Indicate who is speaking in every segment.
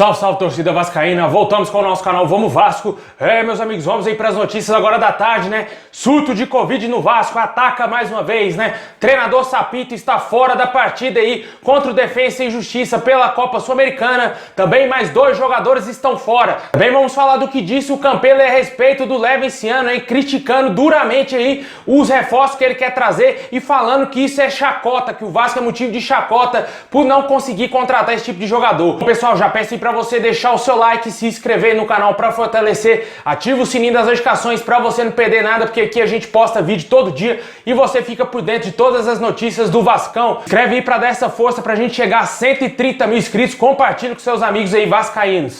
Speaker 1: Salve, salve, torcida vascaína, voltamos com o nosso canal Vamos Vasco. Meus amigos, vamos aí para as notícias agora da tarde, né? Surto de Covid no Vasco, ataca mais uma vez, né? Treinador Sapinto está fora da partida aí contra o Defensa e Justiça pela Copa Sul-Americana. Também mais 2 jogadores estão fora. Também vamos falar do que disse o Campelo a respeito do Levenciano aí, criticando duramente aí os reforços que ele quer trazer e falando que isso é chacota, que o Vasco é motivo de chacota por não conseguir contratar esse tipo de jogador. Então, pessoal, já peço para você deixar o seu like, se inscrever no canal para fortalecer, ativa o sininho das notificações para você não perder nada, porque aqui a gente posta vídeo todo dia e você fica por dentro de todas as notícias do Vascão. Escreve aí para dar essa força pra gente chegar a 130 mil inscritos, compartilhe com seus amigos aí vascaínos.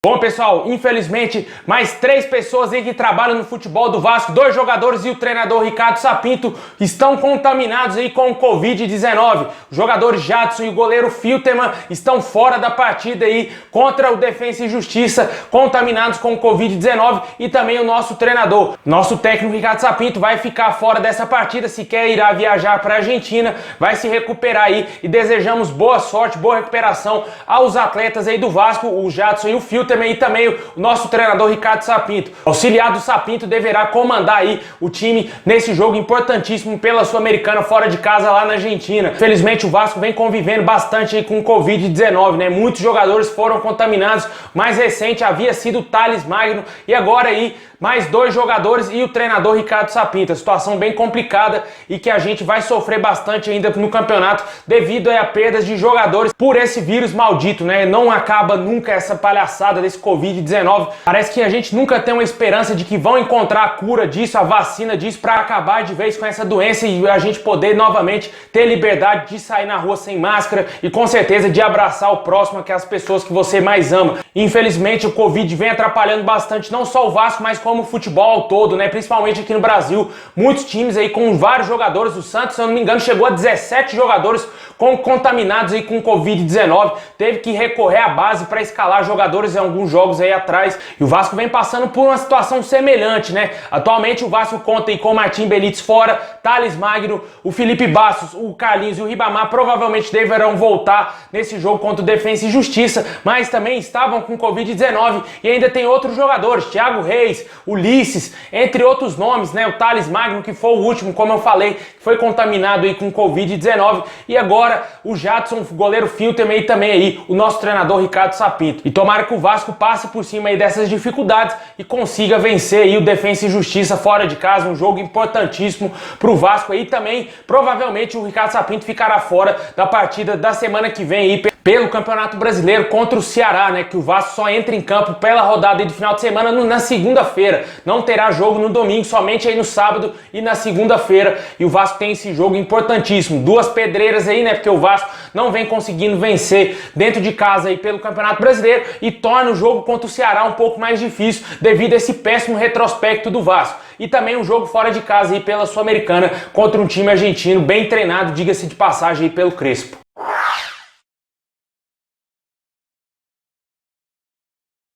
Speaker 1: Bom, pessoal, infelizmente, mais 3 pessoas aí que trabalham no futebol do Vasco, 2 jogadores e o treinador Ricardo Sapinto estão contaminados aí com o Covid-19. Os jogadores Jadson e o goleiro Filterman estão fora da partida aí contra o Defensa e Justiça, contaminados com o Covid-19, e também o nosso treinador. Nosso técnico Ricardo Sapinto vai ficar fora dessa partida, sequer irá viajar para a Argentina, vai se recuperar aí e desejamos boa sorte, boa recuperação aos atletas aí do Vasco, o Jadson e o Filterman, e também o nosso treinador Ricardo Sapinto. Auxiliar do Sapinto deverá comandar aí o time nesse jogo importantíssimo pela Sul-Americana fora de casa lá na Argentina. Infelizmente o Vasco vem convivendo bastante aí com o Covid-19, né? Muitos jogadores foram contaminados. Mais recente havia sido o Thales Magno e agora aí mais 2 jogadores e o treinador Ricardo Sapinto. A situação bem complicada e que a gente vai sofrer bastante ainda no campeonato devido a perdas de jogadores por esse vírus maldito, né? Não acaba nunca essa palhaçada desse Covid-19. Parece que a gente nunca tem uma esperança de que vão encontrar a cura disso, a vacina disso, para acabar de vez com essa doença e a gente poder novamente ter liberdade de sair na rua sem máscara e com certeza de abraçar o próximo, que é as pessoas que você mais ama. Infelizmente o Covid vem atrapalhando bastante não só o Vasco, mas como o futebol ao todo, né? Principalmente aqui no Brasil. Muitos times aí com vários jogadores. O Santos, se eu não me engano, chegou a 17 jogadores contaminados aí com Covid-19. Teve que recorrer à base para escalar jogadores em alguns jogos aí atrás. E o Vasco vem passando por uma situação semelhante, né? Atualmente o Vasco conta aí com o Martim Benítez fora, Thales Magno, o Felipe Bastos, o Carlinhos e o Ribamar provavelmente deverão voltar nesse jogo contra o Defensa e Justiça, mas também estavam com Covid-19 e ainda tem outros jogadores, Thiago Reis, Ulisses, entre outros nomes, né? O Thales Magno, que foi o último, como eu falei, que foi contaminado aí com Covid-19, e agora o Jadson, o goleiro Filterman, e também aí o nosso treinador Ricardo Sapinto. E tomara que o Vasco passe por cima aí dessas dificuldades e consiga vencer aí o Defensa e Justiça fora de casa, um jogo importantíssimo pro Vasco aí. Também provavelmente o Ricardo Sapinto ficará fora da partida da semana que vem aí pelo Campeonato Brasileiro contra o Ceará, né? Que o Vasco só entra em campo pela rodada aí do final de semana na segunda-feira. Não terá jogo no domingo, somente aí no sábado e na segunda-feira. E o Vasco tem esse jogo importantíssimo. 2 pedreiras aí, né? Porque o Vasco não vem conseguindo vencer dentro de casa aí pelo Campeonato Brasileiro e torna o jogo contra o Ceará um pouco mais difícil devido a esse péssimo retrospecto do Vasco. E também um jogo fora de casa aí pela Sul-Americana contra um time argentino bem treinado, diga-se de passagem aí pelo Crespo.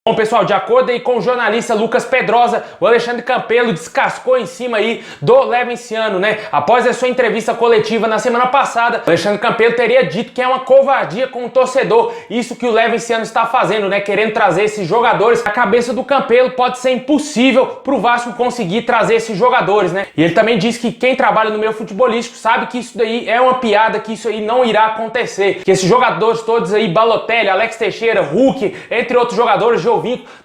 Speaker 1: Bom, pessoal, de acordo aí com o jornalista Lucas Pedrosa, o Alexandre Campelo descascou em cima aí do Levenciano, né? Após a sua entrevista coletiva na semana passada, o Alexandre Campelo teria dito que é uma covardia com o torcedor, isso que o Levenciano está fazendo, né? Querendo trazer esses jogadores. A cabeça do Campelo pode ser impossível pro Vasco conseguir trazer esses jogadores, né? E ele também disse que quem trabalha no meio futebolístico sabe que isso daí é uma piada, que isso aí não irá acontecer. Que esses jogadores todos aí, Balotelli, Alex Teixeira, Hulk, entre outros jogadores,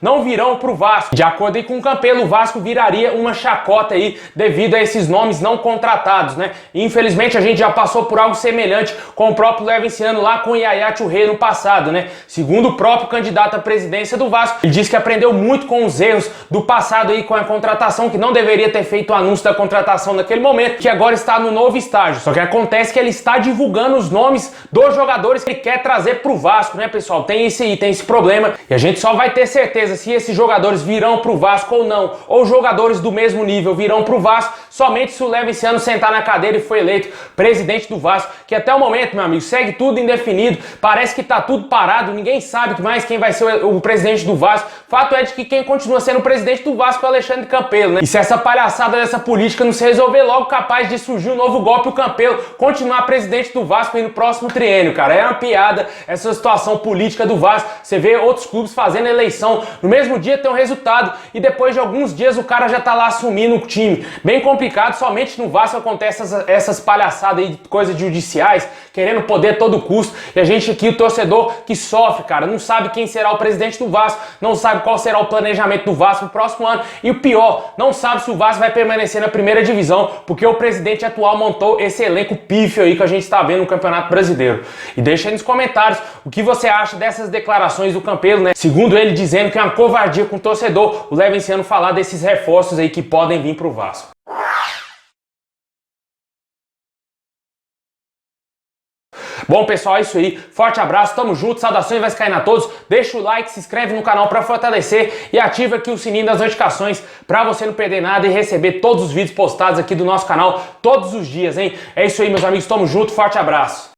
Speaker 1: não virão pro Vasco. De acordo aí com o Campelo, o Vasco viraria uma chacota aí devido a esses nomes não contratados, né? E, infelizmente a gente já passou por algo semelhante com o próprio Levenciano lá com o Yaya Touré no passado, né? Segundo o próprio candidato à presidência do Vasco, ele disse que aprendeu muito com os erros do passado aí com a contratação, que não deveria ter feito o anúncio da contratação naquele momento, que agora está no novo estágio. Só que acontece que ele está divulgando os nomes dos jogadores que ele quer trazer pro Vasco, né, pessoal? Tem esse problema e a gente só vai ter ter certeza se esses jogadores virão pro Vasco ou não, ou jogadores do mesmo nível virão pro Vasco, somente se o Levinciano sentar na cadeira e for eleito presidente do Vasco, que até o momento, meu amigo, segue tudo indefinido, parece que tá tudo parado, ninguém sabe mais quem vai ser o presidente do Vasco. Fato é de que quem continua sendo o presidente do Vasco é o Alexandre Campelo, né? E se essa palhaçada dessa política não se resolver logo, capaz de surgir um novo golpe, o Campelo continuar presidente do Vasco aí no próximo triênio, cara. É uma piada essa situação política do Vasco. Você vê outros clubes fazendo eleição, no mesmo dia tem um resultado e depois de alguns dias o cara já tá lá assumindo o time. Bem complicado, somente no Vasco acontece essas palhaçadas aí, coisas judiciais, querendo poder a todo custo. E a gente aqui, o torcedor que sofre, cara, não sabe quem será o presidente do Vasco, não sabe qual será o planejamento do Vasco no próximo ano e o pior, não sabe se o Vasco vai permanecer na primeira divisão, porque o presidente atual montou esse elenco pífio aí que a gente está vendo no Campeonato Brasileiro. E deixa aí nos comentários o que você acha dessas declarações do Campelo, né? Segundo ele, dizendo que é uma covardia com o torcedor, o Levinciano falar desses reforços aí que podem vir pro Vasco. Bom, pessoal, é isso aí. Forte abraço, tamo junto, saudações vascaína a todos. Deixa o like, se inscreve no canal para fortalecer e ativa aqui o sininho das notificações para você não perder nada e receber todos os vídeos postados aqui do nosso canal todos os dias, hein? É isso aí, meus amigos, tamo junto, forte abraço.